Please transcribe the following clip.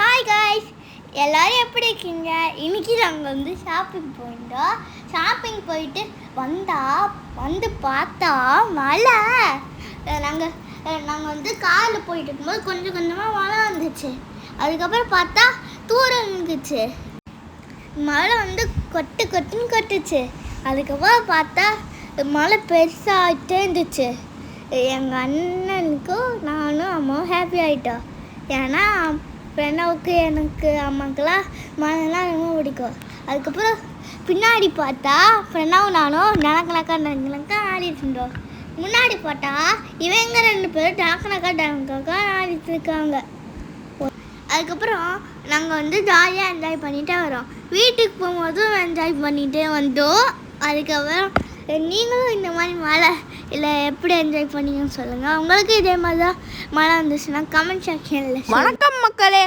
Hi guys, எல்லோரும் எப்படி இருக்கீங்க? இன்றைக்கி நாங்கள் வந்து ஷாப்பிங் போயிருந்தோம். ஷாப்பிங் போயிட்டு வந்து பார்த்தா மழை. நாங்கள் வந்து காரில் போயிட்டு இருக்கும்போது கொஞ்சம் கொஞ்சமாக மழை வந்துச்சு. அதுக்கப்புறம் பார்த்தா தூரம் இருந்துச்சு. மழை வந்து கொட்டுன்னு கொட்டுச்சு. அதுக்கப்புறம் பார்த்தா மழை பெருசாகிட்டே இருந்துச்சு. எங்கள் அண்ணனுக்கும் நானும் அம்மாவும் ஹாப்பி ஆகிட்டோம். ஏன்னா ஃப்ரெண்டாவுக்கு எனக்கு அம்மாக்கெல்லாம் மழைலாம் ரொம்ப பிடிக்கும். அதுக்கப்புறம் பின்னாடி பார்த்தா ஃப்ரெண்டாவும் நானும் நலக்கணக்கா ஆடிட்டு இருந்தோம். முன்னாடி பார்த்தா இவங்க 2 பேரும் டனக்கணக்கா ஆடிட்டு இருக்காங்க. அதுக்கப்புறம் நாங்கள் வந்து ஜாலியாக என்ஜாய் பண்ணிகிட்டே வரோம். வீட்டுக்கு போகும்போதும் என்ஜாய் பண்ணிகிட்டே வந்தோம். அதுக்கப்புறம் நீங்களும் இந்த மாதிரி மழை இல்லை எப்படி என்ஜாய் பண்ணீங்கன்னு சொல்லுங்கள். உங்களுக்கு இதே மாதிரி தான் மழை வந்துச்சுன்னா கமெண்ட் செக்ஷனில். வணக்கம் மக்களே,